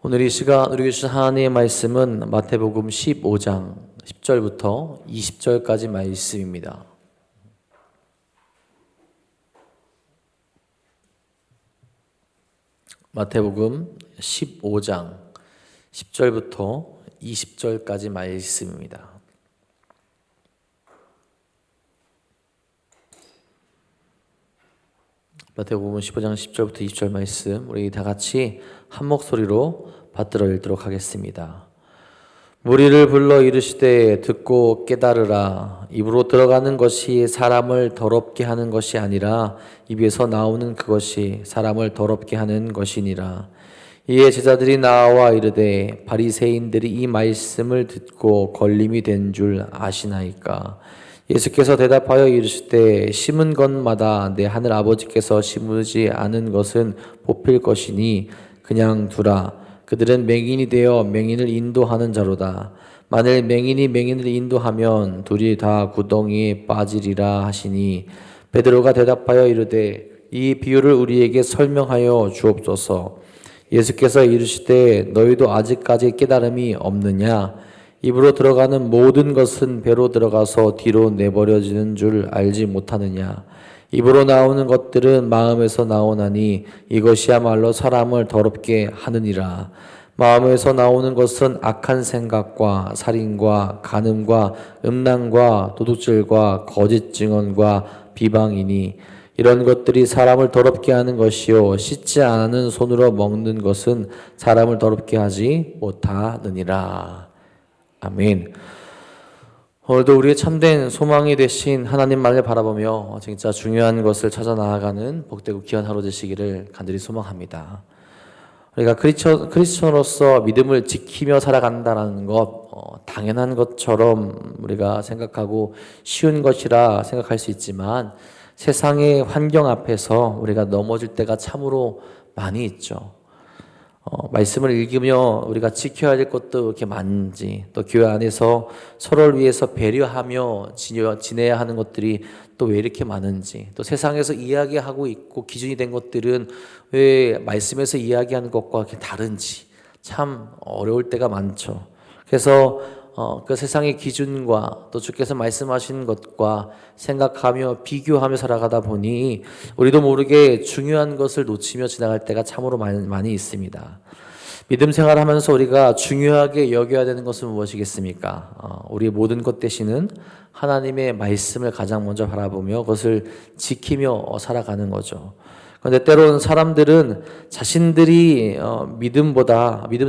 오늘 이 시간 우리에게 주신 하나님의 말씀은 마태복음 15장 10절부터 20절까지 말씀입니다. 마태복음 15장 10절부터 20절까지 말씀입니다. 마태복음 15장 10절부터 20절 말씀 우리 다 같이 한 목소리로 받들어 읽도록 하겠습니다. 무리를 불러 이르시되 듣고 깨달으라. 입으로 들어가는 것이 사람을 더럽게 하는 것이 아니라 입에서 나오는 그것이 사람을 더럽게 하는 것이니라. 이에 제자들이 나와 이르되 바리새인들이 이 말씀을 듣고 걸림이 된 줄 아시나이까. 예수께서 대답하여 이르시되 심은 것마다 내 하늘 아버지께서 심으지 않은 것은 뽑힐 것이니 그냥 두라. 그들은 맹인이 되어 맹인을 인도하는 자로다. 만일 맹인이 맹인을 인도하면 둘이 다 구덩이에 빠지리라 하시니 베드로가 대답하여 이르되 이 비유를 우리에게 설명하여 주옵소서. 예수께서 이르시되 너희도 아직까지 깨달음이 없느냐? 입으로 들어가는 모든 것은 배로 들어가서 뒤로 내버려지는 줄 알지 못하느냐? 입으로 나오는 것들은 마음에서 나오나니 이것이야말로 사람을 더럽게 하느니라. 마음에서 나오는 것은 악한 생각과 살인과 간음과 음란과 도둑질과 거짓 증언과 비방이니 이런 것들이 사람을 더럽게 하는 것이요 씻지 않은 손으로 먹는 것은 사람을 더럽게 하지 못하느니라. 아멘. 오늘도 우리의 참된 소망이 되신 하나님만을 바라보며 진짜 중요한 것을 찾아 나아가는 복되고 귀한 하루 되시기를 간절히 소망합니다. 우리가 크리스천으로서 믿음을 지키며 살아간다는 것 당연한 것처럼 우리가 생각하고 쉬운 것이라 생각할 수 있지만 세상의 환경 앞에서 우리가 넘어질 때가 참으로 많이 있죠. 말씀을 읽으며 우리가 지켜야 될 것도 이렇게 많은지, 또 교회 안에서 서로를 위해서 배려하며 지내야 하는 것들이 또 왜 이렇게 많은지, 또 세상에서 이야기하고 있고 기준이 된 것들은 왜 말씀에서 이야기하는 것과 이렇게 다른지 참 어려울 때가 많죠. 그래서 그 세상의 기준과 또 주께서 말씀하신 것과 생각하며 비교하며 살아가다 보니 우리도 모르게 중요한 것을 놓치며 지나갈 때가 참으로 많이 있습니다. 믿음 생활하면서 우리가 중요하게 여겨야 되는 것은 무엇이겠습니까? 우리의 모든 것 대신은 하나님의 말씀을 가장 먼저 바라보며 그것을 지키며 살아가는 거죠. 그런데 때로는 사람들은 자신들이 믿음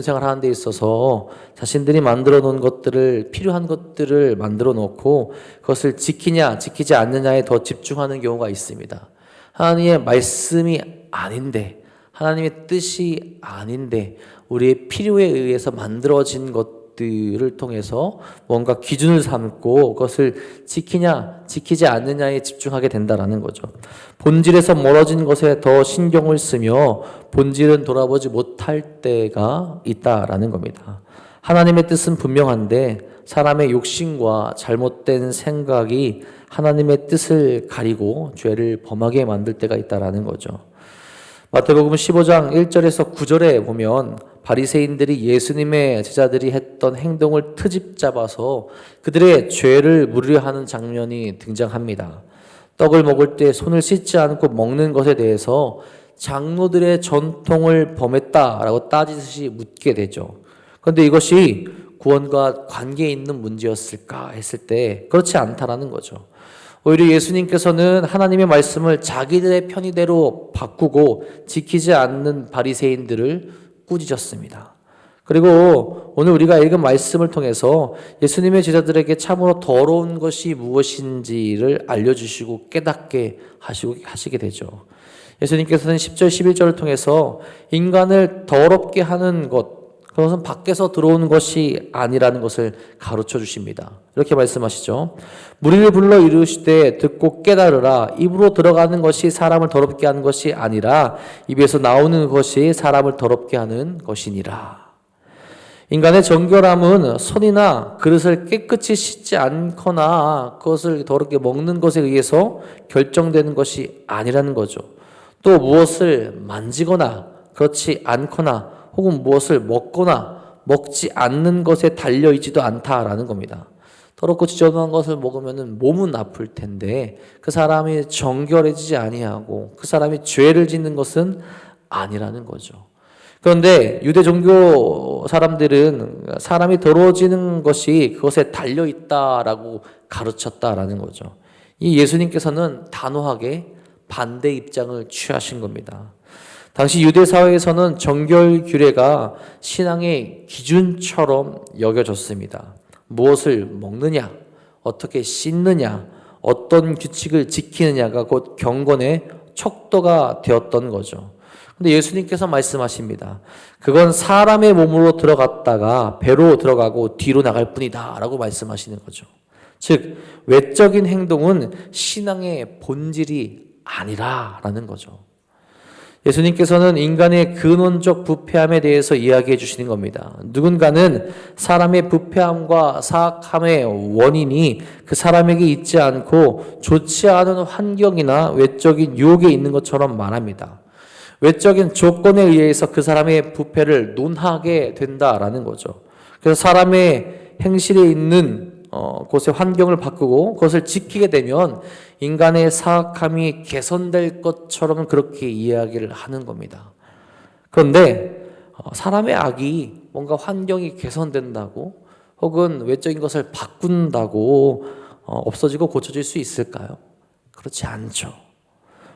생활하는 데 있어서 자신들이 만들어 놓은 것들을, 필요한 것들을 만들어 놓고 그것을 지키냐 지키지 않느냐에 더 집중하는 경우가 있습니다. 하나님의 말씀이 아닌데, 하나님의 뜻이 아닌데 우리의 필요에 의해서 만들어진 것들을 통해서 뭔가 기준을 삼고 그것을 지키냐 지키지 않느냐에 집중하게 된다라는 거죠. 본질에서 멀어진 것에 더 신경을 쓰며 본질은 돌아보지 못할 때가 있다라는 겁니다. 하나님의 뜻은 분명한데 사람의 욕심과 잘못된 생각이 하나님의 뜻을 가리고 죄를 범하게 만들 때가 있다라는 거죠. 마태복음 15장 1절에서 9절에 보면 바리새인들이 예수님의 제자들이 했던 행동을 트집 잡아서 그들의 죄를 물으려하는 장면이 등장합니다. 떡을 먹을 때 손을 씻지 않고 먹는 것에 대해서 장로들의 전통을 범했다라고 따지듯이 묻게 되죠. 그런데 이것이 구원과 관계 있는 문제였을까 했을 때 그렇지 않다라는 거죠. 오히려 예수님께서는 하나님의 말씀을 자기들의 편의대로 바꾸고 지키지 않는 바리새인들을 꾸짖었습니다. 그리고 오늘 우리가 읽은 말씀을 통해서 예수님의 제자들에게 참으로 더러운 것이 무엇인지를 알려주시고 깨닫게 하시게 되죠. 예수님께서는 10절 11절을 통해서 인간을 더럽게 하는 것, 그것은 밖에서 들어오는 것이 아니라는 것을 가르쳐 주십니다. 이렇게 말씀하시죠. 무리를 불러 이르시되 듣고 깨달으라. 입으로 들어가는 것이 사람을 더럽게 하는 것이 아니라 입에서 나오는 것이 사람을 더럽게 하는 것이니라. 인간의 정결함은 손이나 그릇을 깨끗이 씻지 않거나 그것을 더럽게 먹는 것에 의해서 결정되는 것이 아니라는 거죠. 또 무엇을 만지거나 그렇지 않거나 혹은 무엇을 먹거나 먹지 않는 것에 달려있지도 않다라는 겁니다. 더럽고 지저분한 것을 먹으면 몸은 아플 텐데 그 사람이 정결해지지 아니하고 그 사람이 죄를 짓는 것은 아니라는 거죠. 그런데 유대 종교 사람들은 사람이 더러워지는 것이 그것에 달려있다라고 가르쳤다라는 거죠. 이 예수님께서는 단호하게 반대 입장을 취하신 겁니다. 당시 유대 사회에서는 정결 규례가 신앙의 기준처럼 여겨졌습니다. 무엇을 먹느냐, 어떻게 씻느냐, 어떤 규칙을 지키느냐가 곧 경건의 척도가 되었던 거죠. 근데 예수님께서 말씀하십니다. 그건 사람의 몸으로 들어갔다가 배로 들어가고 뒤로 나갈 뿐이다 라고 말씀하시는 거죠. 즉 외적인 행동은 신앙의 본질이 아니라라는 거죠. 예수님께서는 인간의 근원적 부패함에 대해서 이야기해 주시는 겁니다. 누군가는 사람의 부패함과 사악함의 원인이 그 사람에게 있지 않고 좋지 않은 환경이나 외적인 유혹에 있는 것처럼 말합니다. 외적인 조건에 의해서 그 사람의 부패를 논하게 된다라는 거죠. 그래서 사람의 행실에 있는 곳의 환경을 바꾸고 그것을 지키게 되면 인간의 사악함이 개선될 것처럼 그렇게 이야기를 하는 겁니다. 그런데 사람의 악이 뭔가 환경이 개선된다고 혹은 외적인 것을 바꾼다고 없어지고 고쳐질 수 있을까요? 그렇지 않죠.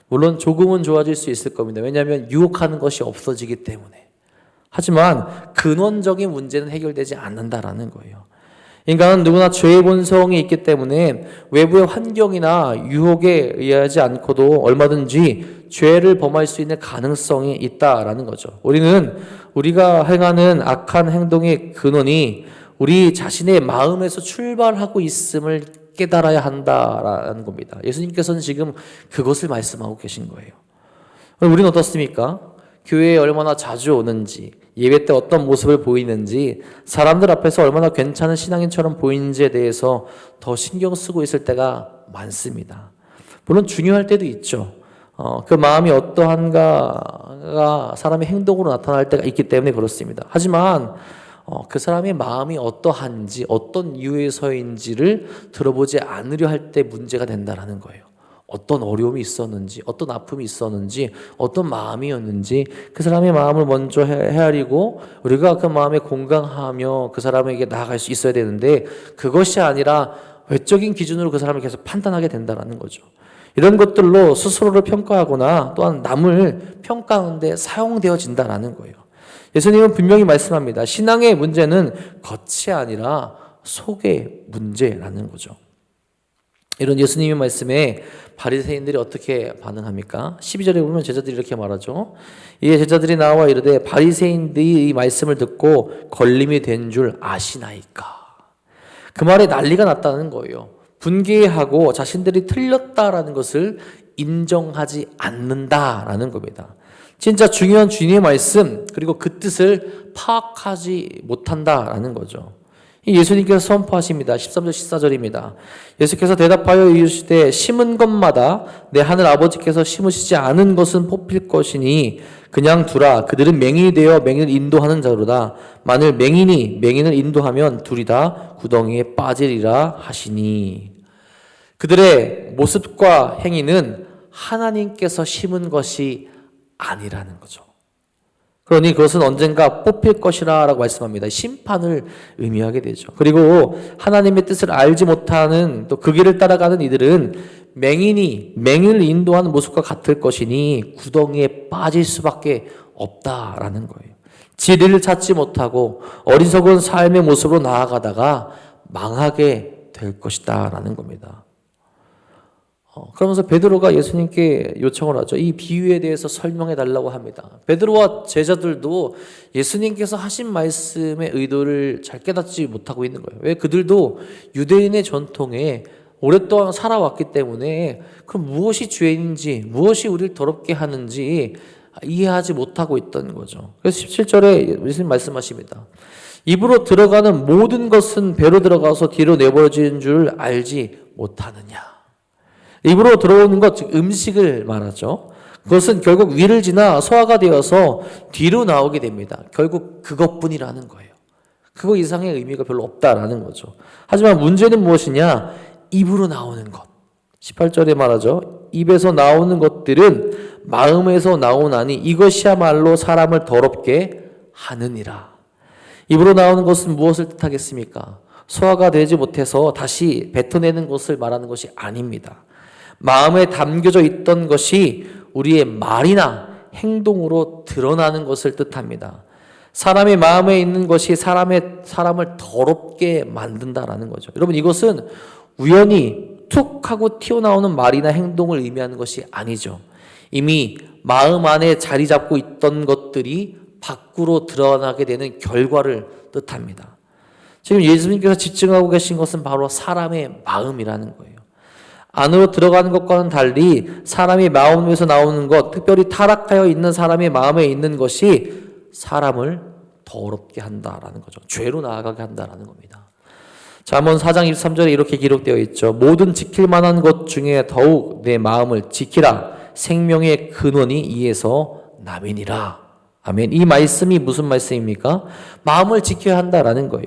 물론 조금은 좋아질 수 있을 겁니다. 왜냐하면 유혹하는 것이 없어지기 때문에. 하지만 근원적인 문제는 해결되지 않는다라는 거예요. 인간은 누구나 죄의 본성이 있기 때문에 외부의 환경이나 유혹에 의하지 않고도 얼마든지 죄를 범할 수 있는 가능성이 있다라는 거죠. 우리는 우리가 행하는 악한 행동의 근원이 우리 자신의 마음에서 출발하고 있음을 깨달아야 한다라는 겁니다. 예수님께서는 지금 그것을 말씀하고 계신 거예요. 우리는 어떻습니까? 교회에 얼마나 자주 오는지, 예배 때 어떤 모습을 보이는지, 사람들 앞에서 얼마나 괜찮은 신앙인처럼 보이는지에 대해서 더 신경 쓰고 있을 때가 많습니다. 물론 중요할 때도 있죠. 그 마음이 어떠한가가 사람의 행동으로 나타날 때가 있기 때문에 그렇습니다. 하지만 그 사람의 마음이 어떠한지, 어떤 이유에서인지를 들어보지 않으려 할 때 문제가 된다는 거예요. 어떤 어려움이 있었는지, 어떤 아픔이 있었는지, 어떤 마음이었는지 그 사람의 마음을 먼저 헤아리고 우리가 그 마음에 공감하며 그 사람에게 나아갈 수 있어야 되는데 그것이 아니라 외적인 기준으로 그 사람을 계속 판단하게 된다는 거죠. 이런 것들로 스스로를 평가하거나 또한 남을 평가하는 데 사용되어진다는 거예요. 예수님은 분명히 말씀합니다. 신앙의 문제는 겉이 아니라 속의 문제라는 거죠. 이런 예수님의 말씀에 바리새인들이 어떻게 반응합니까? 12절에 보면 제자들이 이렇게 말하죠. 이에 제자들이 나와 이르되 바리새인들이 이 말씀을 듣고 걸림이 된 줄 아시나이까. 그 말에 난리가 났다는 거예요. 분개하고 자신들이 틀렸다라는 것을 인정하지 않는다라는 겁니다. 진짜 중요한 주님의 말씀 그리고 그 뜻을 파악하지 못한다라는 거죠. 예수님께서 선포하십니다. 13절 14절입니다. 예수께서 대답하여 이르시되 심은 것마다 내 하늘 아버지께서 심으시지 않은 것은 뽑힐 것이니 그냥 두라. 그들은 맹인이 되어 맹인을 인도하는 자로다. 만일 맹인이 맹인을 인도하면 둘이 다 구덩이에 빠지리라 하시니. 그들의 모습과 행위는 하나님께서 심은 것이 아니라는 거죠. 그러니 그것은 언젠가 뽑힐 것이라 라고 말씀합니다. 심판을 의미하게 되죠. 그리고 하나님의 뜻을 알지 못하는 또 그 길을 따라가는 이들은 맹인을 인도하는 모습과 같을 것이니 구덩이에 빠질 수밖에 없다라는 거예요. 진리를 찾지 못하고 어리석은 삶의 모습으로 나아가다가 망하게 될 것이다 라는 겁니다. 그러면서 베드로가 예수님께 요청을 하죠. 이 비유에 대해서 설명해 달라고 합니다. 베드로와 제자들도 예수님께서 하신 말씀의 의도를 잘 깨닫지 못하고 있는 거예요. 왜? 그들도 유대인의 전통에 오랫동안 살아왔기 때문에 그럼 무엇이 죄인지, 무엇이 우리를 더럽게 하는지 이해하지 못하고 있던 거죠. 그래서 17절에 예수님 말씀하십니다. 입으로 들어가는 모든 것은 배로 들어가서 뒤로 내버려지는 줄 알지 못하느냐. 입으로 들어오는 것, 즉 음식을 말하죠. 그것은 결국 위를 지나 소화가 되어서 뒤로 나오게 됩니다. 결국 그것뿐이라는 거예요. 그거 이상의 의미가 별로 없다라는 거죠. 하지만 문제는 무엇이냐? 입으로 나오는 것. 18절에 말하죠. 입에서 나오는 것들은 마음에서 나오나니 이것이야말로 사람을 더럽게 하느니라. 입으로 나오는 것은 무엇을 뜻하겠습니까? 소화가 되지 못해서 다시 뱉어내는 것을 말하는 것이 아닙니다. 마음에 담겨져 있던 것이 우리의 말이나 행동으로 드러나는 것을 뜻합니다. 사람의 마음에 있는 것이 사람을 더럽게 만든다라는 거죠. 여러분, 이것은 우연히 툭 하고 튀어나오는 말이나 행동을 의미하는 것이 아니죠. 이미 마음 안에 자리 잡고 있던 것들이 밖으로 드러나게 되는 결과를 뜻합니다. 지금 예수님께서 지칭하고 계신 것은 바로 사람의 마음이라는 거예요. 안으로 들어가는 것과는 달리 사람의 마음에서 나오는 것, 특별히 타락하여 있는 사람의 마음에 있는 것이 사람을 더럽게 한다라는 거죠. 죄로 나아가게 한다라는 겁니다. 잠언 4장 23절에 이렇게 기록되어 있죠. 모든 지킬 만한 것 중에 더욱 내 마음을 지키라. 생명의 근원이 이에서 남이니라. 아멘. 이 말씀이 무슨 말씀입니까? 마음을 지켜야 한다라는 거예요.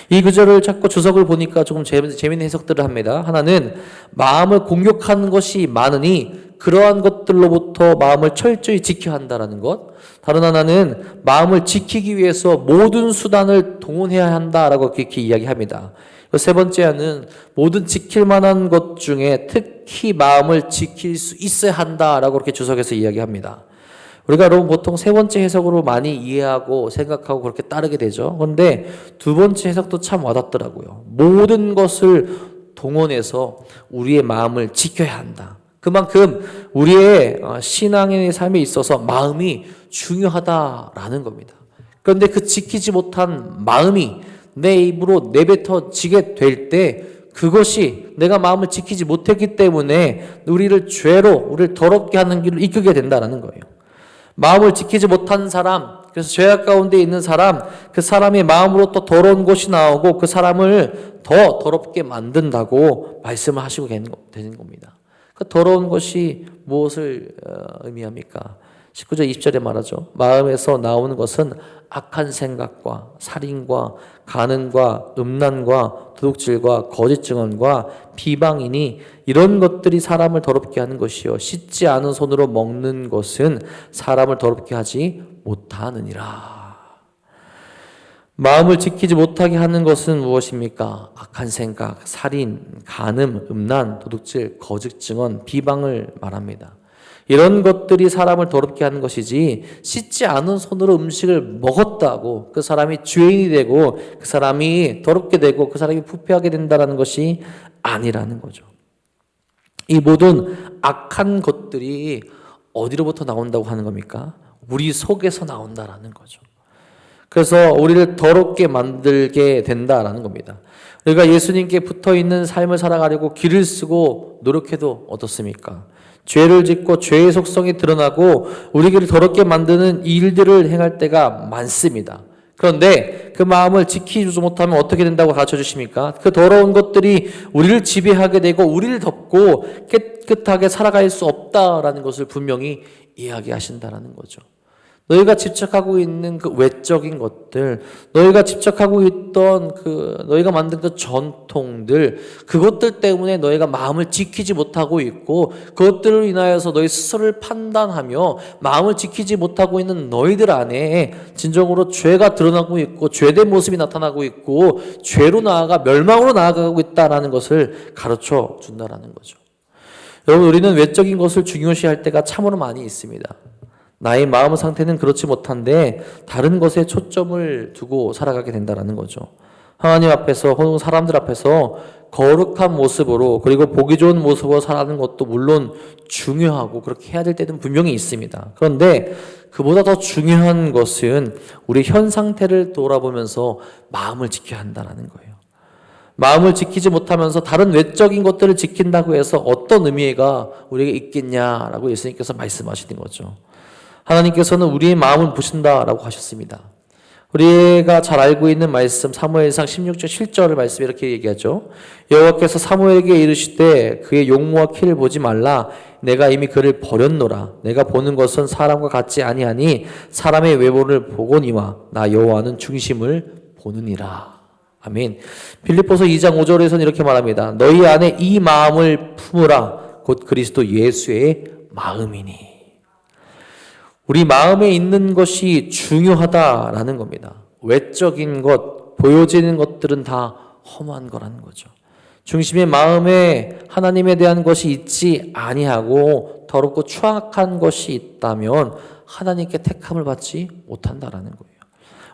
이 구절을 찾고 주석을 보니까 조금 재미있는 해석들을 합니다. 하나는 마음을 공격하는 것이 많으니 그러한 것들로부터 마음을 철저히 지켜야 한다라는 것. 다른 하나는 마음을 지키기 위해서 모든 수단을 동원해야 한다라고 그렇게 이야기합니다. 세 번째는 모든 지킬 만한 것 중에 특히 마음을 지킬 수 있어야 한다라고 그렇게 주석에서 이야기합니다. 우리가 여러분 보통 세 번째 해석으로 많이 이해하고 생각하고 그렇게 따르게 되죠. 그런데 두 번째 해석도 참 와닿더라고요. 모든 것을 동원해서 우리의 마음을 지켜야 한다. 그만큼 우리의 신앙의 삶에 있어서 마음이 중요하다라는 겁니다. 그런데 그 지키지 못한 마음이 내 입으로 내뱉어지게 될 때 그것이 내가 마음을 지키지 못했기 때문에 우리를 더럽게 하는 길로 이끌게 된다는 거예요. 마음을 지키지 못한 사람, 그래서 죄악 가운데 있는 사람, 그 사람의 마음으로 또 더러운 것이 나오고 그 사람을 더 더럽게 만든다고 말씀을 하시고 되는 겁니다. 그 더러운 것이 무엇을 의미합니까? 19절 20절에 말하죠. 마음에서 나오는 것은 악한 생각과 살인과 간음과 음란과 도둑질과 거짓 증언과 비방이니 이런 것들이 사람을 더럽게 하는 것이요 씻지 않은 손으로 먹는 것은 사람을 더럽게 하지 못하느니라. 마음을 지키지 못하게 하는 것은 무엇입니까? 악한 생각, 살인, 간음, 음란, 도둑질, 거짓 증언, 비방을 말합니다. 이런 것들이 사람을 더럽게 하는 것이지 씻지 않은 손으로 음식을 먹었다고 그 사람이 죄인이 되고 그 사람이 더럽게 되고 그 사람이 부패하게 된다는 것이 아니라는 거죠. 이 모든 악한 것들이 어디로부터 나온다고 하는 겁니까? 우리 속에서 나온다라는 거죠. 그래서 우리를 더럽게 만들게 된다라는 겁니다. 우리가 예수님께 붙어있는 삶을 살아가려고 길을 쓰고 노력해도 어떻습니까? 죄를 짓고 죄의 속성이 드러나고 우리를 더럽게 만드는 일들을 행할 때가 많습니다. 그런데 그 마음을 지키지 못하면 어떻게 된다고 가르쳐 주십니까? 그 더러운 것들이 우리를 지배하게 되고 우리를 덮고 깨끗하게 살아갈 수 없다라는 것을 분명히 이야기하신다라는 거죠. 너희가 집착하고 있는 그 외적인 것들, 너희가 집착하고 있던 너희가 만든 그 전통들, 그것들 때문에 너희가 마음을 지키지 못하고 있고, 그것들로 인하여서 너희 스스로를 판단하며 마음을 지키지 못하고 있는 너희들 안에 진정으로 죄가 드러나고 있고, 죄된 모습이 나타나고 있고, 죄로 나아가 멸망으로 나아가고 있다라는 것을 가르쳐 준다라는 거죠. 여러분, 우리는 외적인 것을 중요시할 때가 참으로 많이 있습니다. 나의 마음 상태는 그렇지 못한데 다른 것에 초점을 두고 살아가게 된다는 거죠. 하나님 앞에서 혹은 사람들 앞에서 거룩한 모습으로 그리고 보기 좋은 모습으로 살아가는 것도 물론 중요하고 그렇게 해야 될 때는 분명히 있습니다. 그런데 그보다 더 중요한 것은 우리 현 상태를 돌아보면서 마음을 지켜야 한다는 거예요. 마음을 지키지 못하면서 다른 외적인 것들을 지킨다고 해서 어떤 의미가 우리에게 있겠냐라고 예수님께서 말씀하시는 거죠. 하나님께서는 우리의 마음을 보신다라고 하셨습니다. 우리가 잘 알고 있는 말씀 사무엘상 16장 7절의 말씀 이렇게 얘기하죠. 여호와께서 사무엘에게 이르시되 그의 용모와 키를 보지 말라. 내가 이미 그를 버렸노라. 내가 보는 것은 사람과 같지 아니하니 사람의 외모를 보거니와 나 여호와는 중심을 보느니라. 아멘. 빌립보서 2장 5절에서는 이렇게 말합니다. 너희 안에 이 마음을 품으라. 곧 그리스도 예수의 마음이니. 우리 마음에 있는 것이 중요하다라는 겁니다. 외적인 것, 보여지는 것들은 다 험한 거라는 거죠. 중심의 마음에 하나님에 대한 것이 있지 아니하고 더럽고 추악한 것이 있다면 하나님께 택함을 받지 못한다라는 거예요.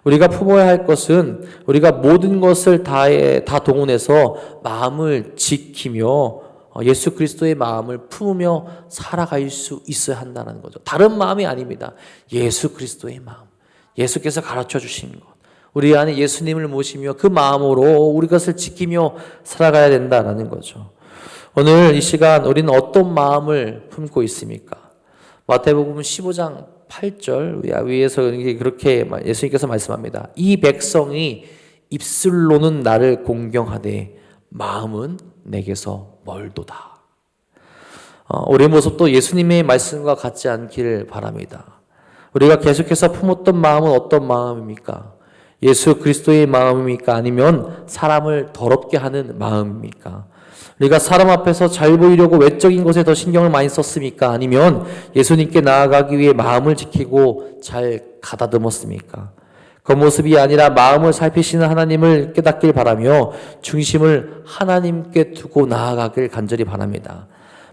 우리가 품어야 할 것은 우리가 모든 것을 다 동원해서 마음을 지키며 예수 그리스도의 마음을 품으며 살아갈 수 있어야 한다는 거죠. 다른 마음이 아닙니다. 예수 그리스도의 마음. 예수께서 가르쳐 주신 것. 우리 안에 예수님을 모시며 그 마음으로 우리 것을 지키며 살아가야 된다는 거죠. 오늘 이 시간 우리는 어떤 마음을 품고 있습니까? 마태복음 15장 8절 위에서 그렇게 예수님께서 말씀합니다. 이 백성이 입술로는 나를 공경하되 마음은 내게서 멀도다. 우리의 모습도 예수님의 말씀과 같지 않기를 바랍니다. 우리가 계속해서 품었던 마음은 어떤 마음입니까? 예수 그리스도의 마음입니까? 아니면 사람을 더럽게 하는 마음입니까? 우리가 사람 앞에서 잘 보이려고 외적인 것에 더 신경을 많이 썼습니까? 아니면 예수님께 나아가기 위해 마음을 지키고 잘 가다듬었습니까? 겉모습이 아니라 마음을 살피시는 하나님을 깨닫길 바라며 중심을 하나님께 두고 나아가길 간절히 바랍니다.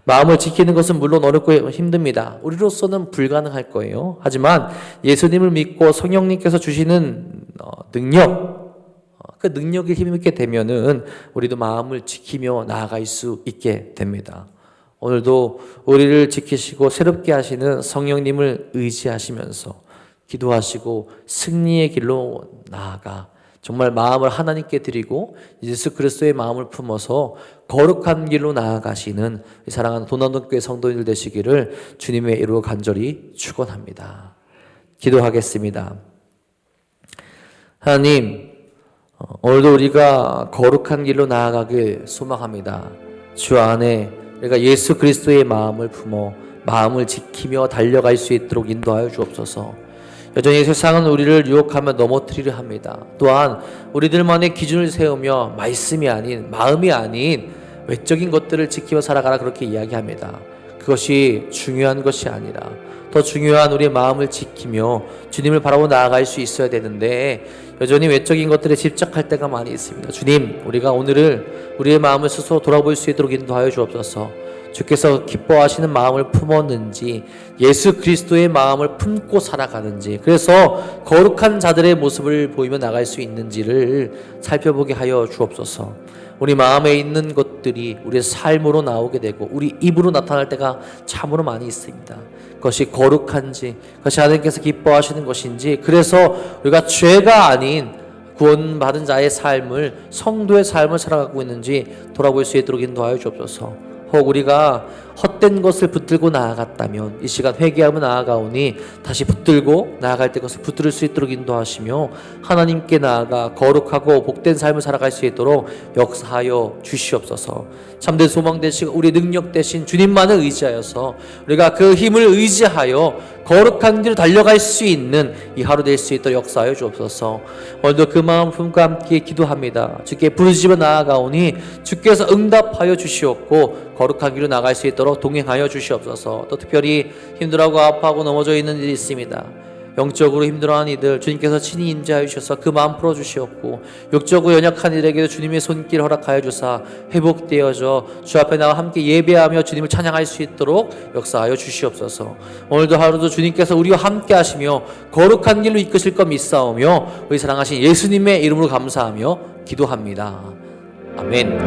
마음을 지키는 것은 물론 어렵고 힘듭니다. 우리로서는 불가능할 거예요. 하지만 예수님을 믿고 성령님께서 주시는 그 능력을 힘있게 되면은 우리도 마음을 지키며 나아갈 수 있게 됩니다. 오늘도 우리를 지키시고 새롭게 하시는 성령님을 의지하시면서 기도하시고 승리의 길로 나아가 정말 마음을 하나님께 드리고 예수 그리스도의 마음을 품어서 거룩한 길로 나아가시는 사랑하는 도남동교회 성도님들 되시기를 주님의 이름으로 간절히 축원합니다. 기도하겠습니다. 하나님, 오늘도 우리가 거룩한 길로 나아가길 소망합니다. 주 안에 우리가 예수 그리스도의 마음을 품어 마음을 지키며 달려갈 수 있도록 인도하여 주옵소서. 여전히 세상은 우리를 유혹하며 넘어뜨리려 합니다. 또한 우리들만의 기준을 세우며 말씀이 아닌 마음이 아닌 외적인 것들을 지키며 살아가라 그렇게 이야기합니다. 그것이 중요한 것이 아니라 더 중요한 우리의 마음을 지키며 주님을 바라보고 나아갈 수 있어야 되는데 여전히 외적인 것들에 집착할 때가 많이 있습니다. 주님, 우리가 오늘을 우리의 마음을 스스로 돌아볼 수 있도록 인도하여 주옵소서. 주께서 기뻐하시는 마음을 품었는지 예수 그리스도의 마음을 품고 살아가는지 그래서 거룩한 자들의 모습을 보이며 나갈 수 있는지를 살펴보게 하여 주옵소서. 우리 마음에 있는 것들이 우리의 삶으로 나오게 되고 우리 입으로 나타날 때가 참으로 많이 있습니다. 그것이 거룩한지 그것이 하나님께서 기뻐하시는 것인지 그래서 우리가 죄가 아닌 구원받은 자의 삶을 성도의 삶을 살아가고 있는지 돌아볼 수 있도록 인도하여 주옵소서. 혹 우리가 헛된 것을 붙들고 나아갔다면 이 시간 회개하며 나아가오니 다시 붙들고 나아갈 때 그것을 붙들 수 있도록 인도하시며 하나님께 나아가 거룩하고 복된 삶을 살아갈 수 있도록 역사하여 주시옵소서. 참된 소망 되시고 우리 능력 되신 주님만을 의지하여서 우리가 그 힘을 의지하여 거룩한 길을 달려갈 수 있는 이 하루 될 수 있도록 역사하여 주옵소서. 오늘도 그 마음 품과 함께 기도합니다. 주께 부르짖어 나아가오니 주께서 응답하여 주시옵고 거룩한 길로 나갈 수 있도록 동행하여 주시옵소서. 또 특별히 힘들어하고 아파하고 넘어져 있는 일이 있습니다. 영적으로 힘들어하는 이들 주님께서 친히 임재하여 주셔서 그 마음 풀어주시옵고 육적으로 연약한 이들에게도 주님의 손길 허락하여 주사 회복되어져 주 앞에 나와 함께 예배하며 주님을 찬양할 수 있도록 역사하여 주시옵소서. 오늘도 하루도 주님께서 우리와 함께 하시며 거룩한 길로 이끄실 것 믿사오며 우리 사랑하신 예수님의 이름으로 감사하며 기도합니다. 아멘.